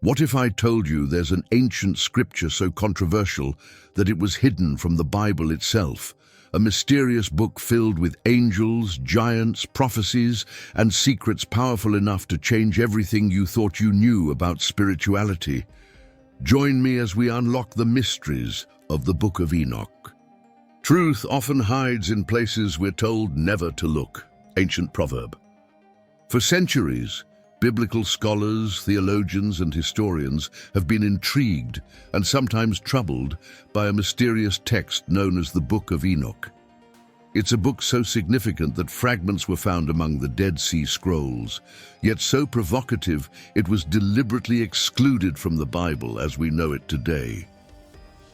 What if I told you there's an ancient scripture so controversial that it was hidden from the Bible itself? A mysterious book filled with angels, giants, prophecies, and secrets powerful enough to change everything you thought you knew about spirituality. Join me as we unlock the mysteries of the Book of Enoch. Truth often hides in places we're told never to look. Ancient proverb. For centuries, biblical scholars, theologians, and historians have been intrigued and sometimes troubled by a mysterious text known as the Book of Enoch. It's a book so significant that fragments were found among the Dead Sea Scrolls, yet so provocative it was deliberately excluded from the Bible as we know it today.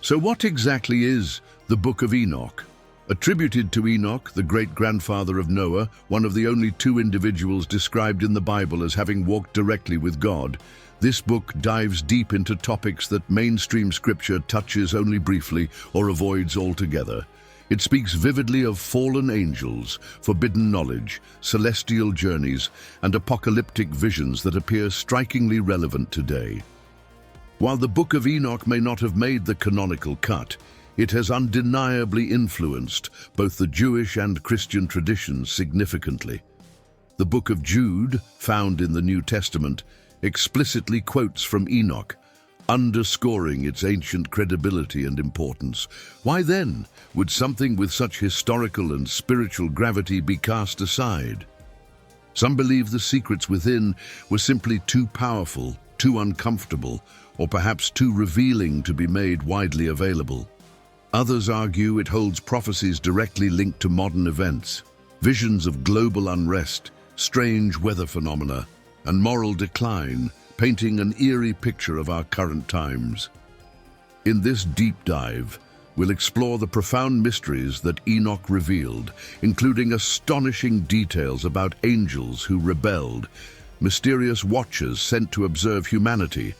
So what exactly is the Book of Enoch? Attributed to Enoch, the great-grandfather of Noah, one of the only two individuals described in the Bible as having walked directly with God, this book dives deep into topics that mainstream scripture touches only briefly or avoids altogether. It speaks vividly of fallen angels, forbidden knowledge, celestial journeys, and apocalyptic visions that appear strikingly relevant today. While the Book of Enoch may not have made the canonical cut, it has undeniably influenced both the Jewish and Christian traditions significantly. The Book of Jude, found in the New Testament, explicitly quotes from Enoch, underscoring its ancient credibility and importance. Why then would something with such historical and spiritual gravity be cast aside? Some believe the secrets within were simply too powerful, too uncomfortable, or perhaps too revealing to be made widely available. Others argue it holds prophecies directly linked to modern events, visions of global unrest, strange weather phenomena, and moral decline, painting an eerie picture of our current times. In this deep dive, we'll explore the profound mysteries that Enoch revealed, including astonishing details about angels who rebelled, mysterious watchers sent to observe humanity,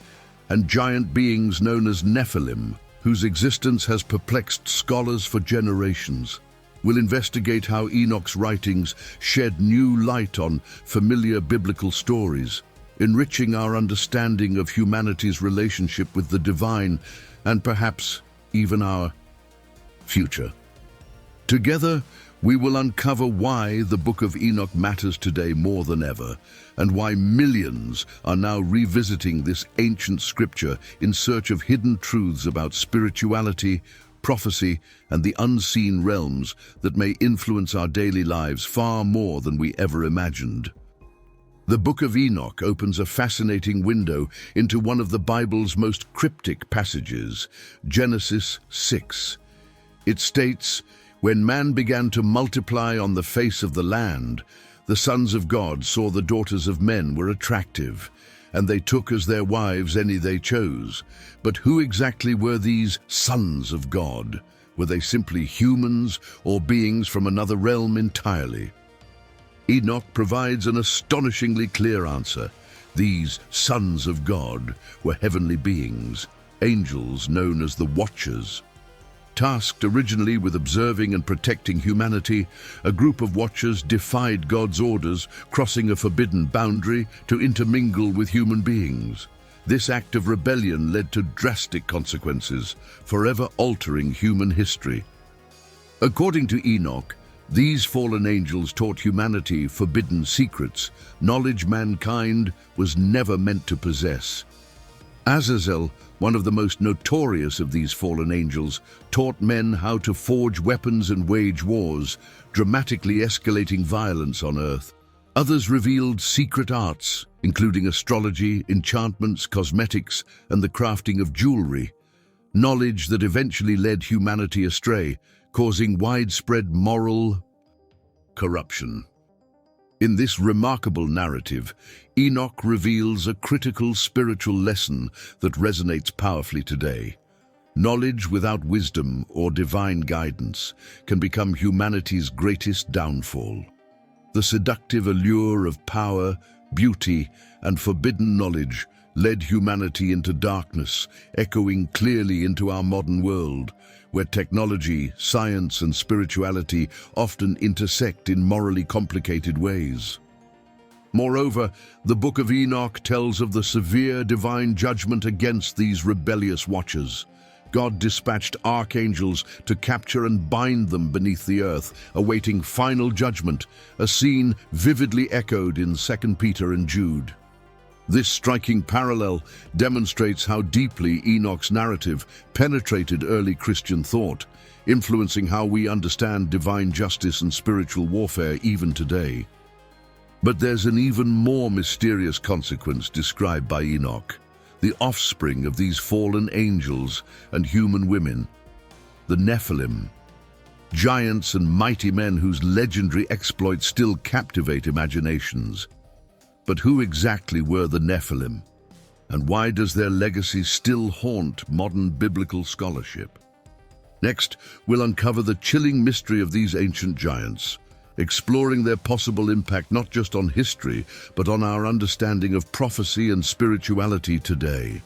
and giant beings known as Nephilim, whose existence has perplexed scholars for generations. We'll investigate how Enoch's writings shed new light on familiar biblical stories, enriching our understanding of humanity's relationship with the divine and perhaps even our future. Together, we will uncover why the Book of Enoch matters today more than ever, and why millions are now revisiting this ancient scripture in search of hidden truths about spirituality, prophecy, and the unseen realms that may influence our daily lives far more than we ever imagined. The Book of Enoch opens a fascinating window into one of the Bible's most cryptic passages, Genesis 6. It states, "When man began to multiply on the face of the land, the sons of God saw the daughters of men were attractive, and they took as their wives any they chose. But who exactly were these sons of God? Were they simply humans or beings from another realm entirely?" Enoch provides an astonishingly clear answer. These sons of God were heavenly beings, angels known as the Watchers. Tasked originally with observing and protecting humanity, a group of watchers defied God's orders, crossing a forbidden boundary to intermingle with human beings. This act of rebellion led to drastic consequences, forever altering human history. According to Enoch, these fallen angels taught humanity forbidden secrets, knowledge mankind was never meant to possess. Azazel, one of the most notorious of these fallen angels, taught men how to forge weapons and wage wars, dramatically escalating violence on Earth. Others revealed secret arts, including astrology, enchantments, cosmetics, and the crafting of jewelry, knowledge that eventually led humanity astray, causing widespread moral corruption. In this remarkable narrative, Enoch reveals a critical spiritual lesson that resonates powerfully today. Knowledge without wisdom or divine guidance can become humanity's greatest downfall. The seductive allure of power, beauty, and forbidden knowledge led humanity into darkness, echoing clearly into our modern world, where technology, science, and spirituality often intersect in morally complicated ways. Moreover, the Book of Enoch tells of the severe divine judgment against these rebellious watchers. God dispatched archangels to capture and bind them beneath the earth, awaiting final judgment, a scene vividly echoed in 2 Peter and Jude. This striking parallel demonstrates how deeply Enoch's narrative penetrated early Christian thought, influencing how we understand divine justice and spiritual warfare even today. But there's an even more mysterious consequence described by Enoch, the offspring of these fallen angels and human women, the Nephilim, giants and mighty men whose legendary exploits still captivate imaginations. But who exactly were the Nephilim, and why does their legacy still haunt modern biblical scholarship? Next, we'll uncover the chilling mystery of these ancient giants, exploring their possible impact not just on history, but on our understanding of prophecy and spirituality today.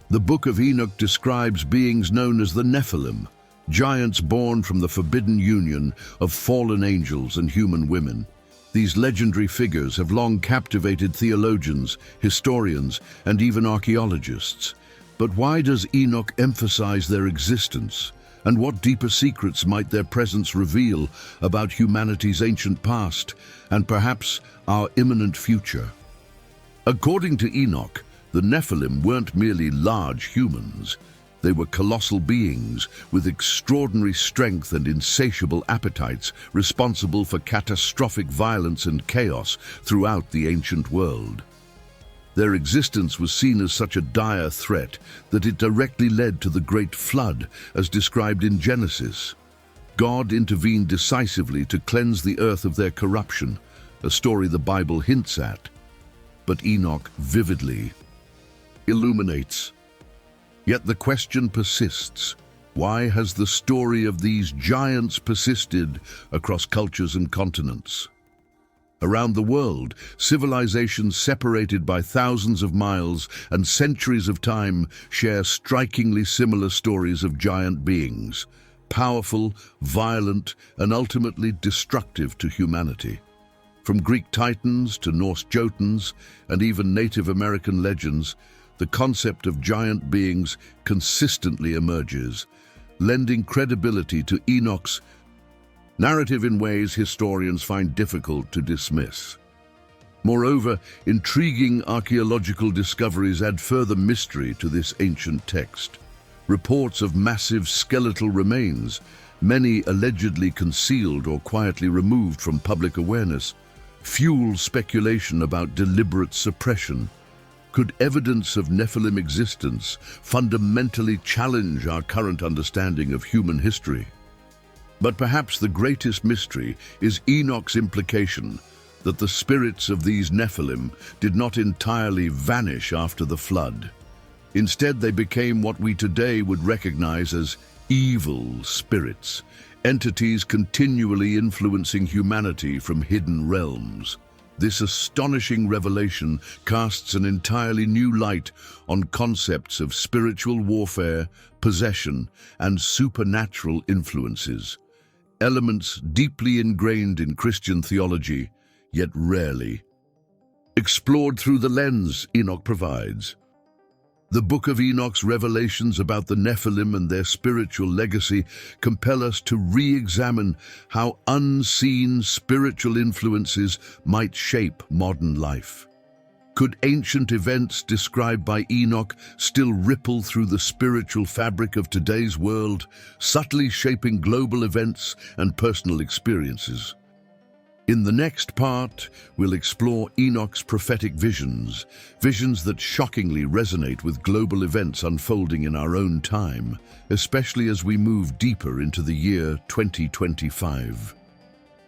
The Book of Enoch describes beings known as the Nephilim, giants born from the forbidden union of fallen angels and human women. These legendary figures have long captivated theologians, historians, and even archaeologists. But why does Enoch emphasize their existence? And what deeper secrets might their presence reveal about humanity's ancient past and perhaps our imminent future? According to Enoch, the Nephilim weren't merely large humans. They were colossal beings with extraordinary strength and insatiable appetites, responsible for catastrophic violence and chaos throughout the ancient world. Their existence was seen as such a dire threat that it directly led to the Great Flood, as described in Genesis. God intervened decisively to cleanse the earth of their corruption, a story the Bible hints at, but Enoch vividly illuminates. Yet the question persists: why has the story of these giants persisted across cultures and continents? Around the world, civilizations separated by thousands of miles and centuries of time share strikingly similar stories of giant beings, powerful, violent, and ultimately destructive to humanity. From Greek Titans to Norse Jotuns and even Native American legends, the concept of giant beings consistently emerges, lending credibility to Enoch's narrative in ways historians find difficult to dismiss. Moreover, intriguing archaeological discoveries add further mystery to this ancient text. Reports of massive skeletal remains, many allegedly concealed or quietly removed from public awareness, fuel speculation about deliberate suppression. Could evidence of Nephilim existence fundamentally challenge our current understanding of human history? But perhaps the greatest mystery is Enoch's implication that the spirits of these Nephilim did not entirely vanish after the flood. Instead, they became what we today would recognize as evil spirits, entities continually influencing humanity from hidden realms. This astonishing revelation casts an entirely new light on concepts of spiritual warfare, possession, and supernatural influences, elements deeply ingrained in Christian theology, yet rarely explored through the lens Enoch provides. The Book of Enoch's revelations about the Nephilim and their spiritual legacy compel us to re-examine how unseen spiritual influences might shape modern life. Could ancient events described by Enoch still ripple through the spiritual fabric of today's world, subtly shaping global events and personal experiences? In the next part, we'll explore Enoch's prophetic visions, visions that shockingly resonate with global events unfolding in our own time, especially as we move deeper into the year 2025.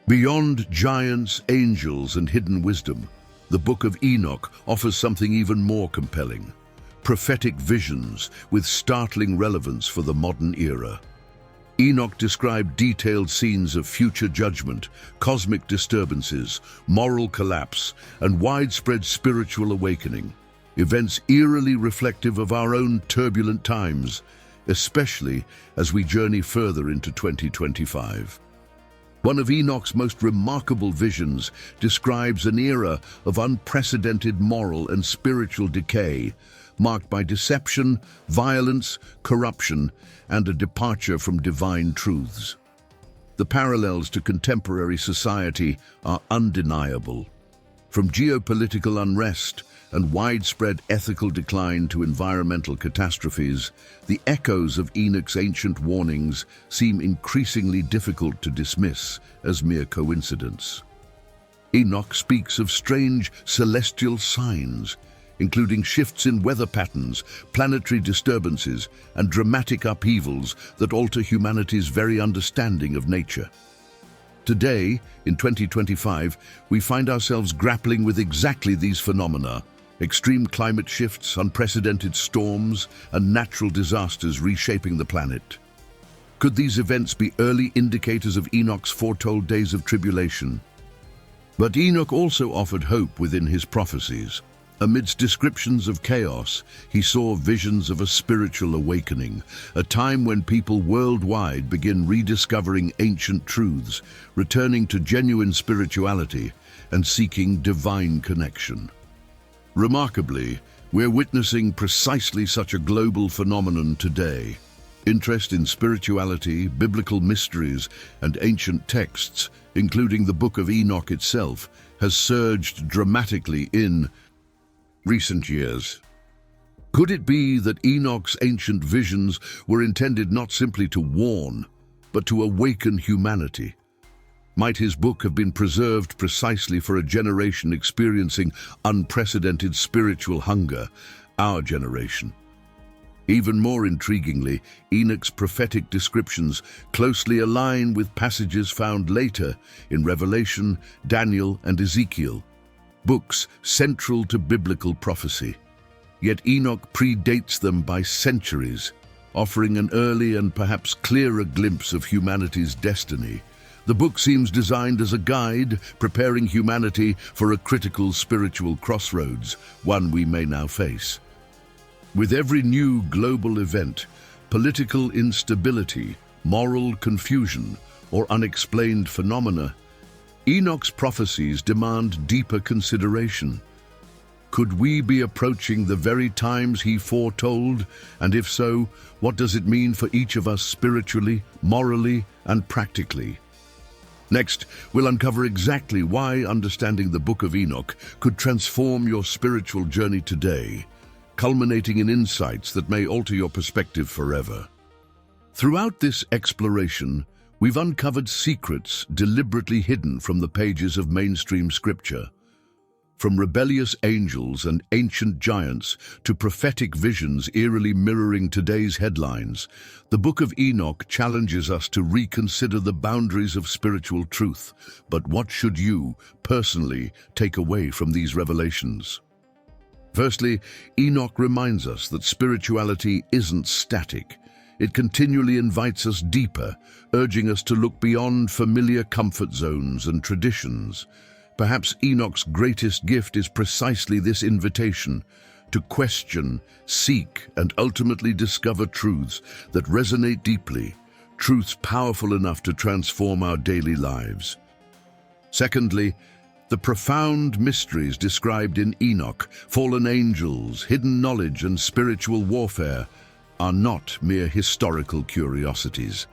Beyond giants, angels, and hidden wisdom, the Book of Enoch offers something even more compelling: prophetic visions with startling relevance for the modern era. Enoch described detailed scenes of future judgment, cosmic disturbances, moral collapse, and widespread spiritual awakening, events eerily reflective of our own turbulent times, especially as we journey further into 2025. One of Enoch's most remarkable visions describes an era of unprecedented moral and spiritual decay, marked by deception, violence, corruption, and a departure from divine truths. The parallels to contemporary society are undeniable. From geopolitical unrest and widespread ethical decline to environmental catastrophes, the echoes of Enoch's ancient warnings seem increasingly difficult to dismiss as mere coincidence. Enoch speaks of strange celestial signs, including shifts in weather patterns, planetary disturbances, and dramatic upheavals that alter humanity's very understanding of nature. Today, in 2025, we find ourselves grappling with exactly these phenomena: extreme climate shifts, unprecedented storms, and natural disasters reshaping the planet. Could these events be early indicators of Enoch's foretold days of tribulation? But Enoch also offered hope within his prophecies. Amidst descriptions of chaos, he saw visions of a spiritual awakening, a time when people worldwide begin rediscovering ancient truths, returning to genuine spirituality, and seeking divine connection. Remarkably, we're witnessing precisely such a global phenomenon today. Interest in spirituality, biblical mysteries, and ancient texts, including the Book of Enoch itself, has surged dramatically in recent years. Could it be that Enoch's ancient visions were intended not simply to warn, but to awaken humanity? Might his book have been preserved precisely for a generation experiencing unprecedented spiritual hunger, our generation? Even more intriguingly, Enoch's prophetic descriptions closely align with passages found later in Revelation, Daniel, and Ezekiel, books central to biblical prophecy. Yet Enoch predates them by centuries, offering an early and perhaps clearer glimpse of humanity's destiny. The book seems designed as a guide, preparing humanity for a critical spiritual crossroads, one we may now face. With every new global event, political instability, moral confusion, or unexplained phenomena, Enoch's prophecies demand deeper consideration. Could we be approaching the very times he foretold? And if so, what does it mean for each of us spiritually, morally, and practically? Next, we'll uncover exactly why understanding the Book of Enoch could transform your spiritual journey today, culminating in insights that may alter your perspective forever. Throughout this exploration, we've uncovered secrets deliberately hidden from the pages of mainstream scripture. From rebellious angels and ancient giants to prophetic visions eerily mirroring today's headlines, the Book of Enoch challenges us to reconsider the boundaries of spiritual truth. But what should you, personally, take away from these revelations? Firstly, Enoch reminds us that spirituality isn't static. It continually invites us deeper, urging us to look beyond familiar comfort zones and traditions. Perhaps Enoch's greatest gift is precisely this invitation to question, seek, and ultimately discover truths that resonate deeply, truths powerful enough to transform our daily lives. Secondly, the profound mysteries described in Enoch, fallen angels, hidden knowledge, and spiritual warfare, are not mere historical curiosities.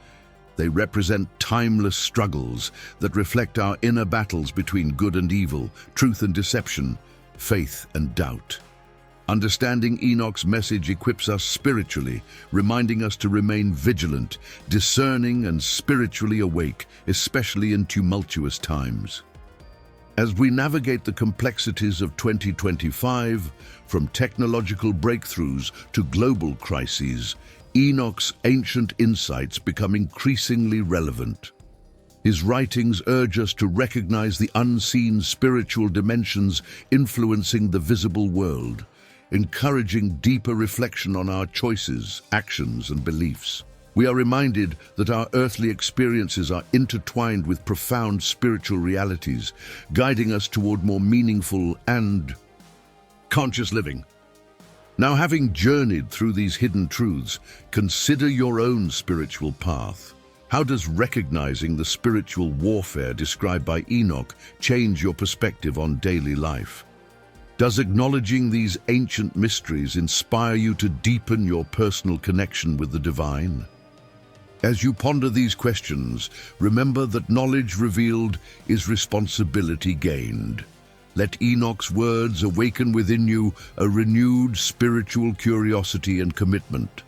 They represent timeless struggles that reflect our inner battles between good and evil, truth and deception, faith and doubt. Understanding Enoch's message equips us spiritually, reminding us to remain vigilant, discerning, and spiritually awake, especially in tumultuous times. As we navigate the complexities of 2025, from technological breakthroughs to global crises, Enoch's ancient insights become increasingly relevant. His writings urge us to recognize the unseen spiritual dimensions influencing the visible world, encouraging deeper reflection on our choices, actions, and beliefs. We are reminded that our earthly experiences are intertwined with profound spiritual realities, guiding us toward more meaningful and conscious living. Now, having journeyed through these hidden truths, consider your own spiritual path. How does recognizing the spiritual warfare described by Enoch change your perspective on daily life? Does acknowledging these ancient mysteries inspire you to deepen your personal connection with the divine? As you ponder these questions, remember that knowledge revealed is responsibility gained. Let Enoch's words awaken within you a renewed spiritual curiosity and commitment.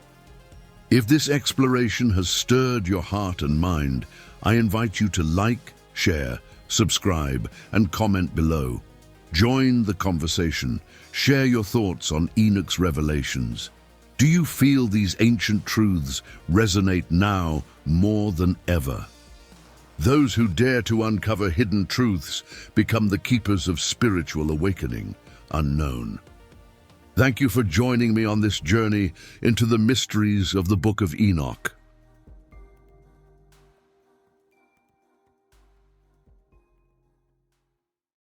If this exploration has stirred your heart and mind, I invite you to like, share, subscribe, and comment below. Join the conversation. Share your thoughts on Enoch's revelations. Do you feel these ancient truths resonate now more than ever? Those who dare to uncover hidden truths become the keepers of spiritual awakening, unknown. Thank you for joining me on this journey into the mysteries of the Book of Enoch.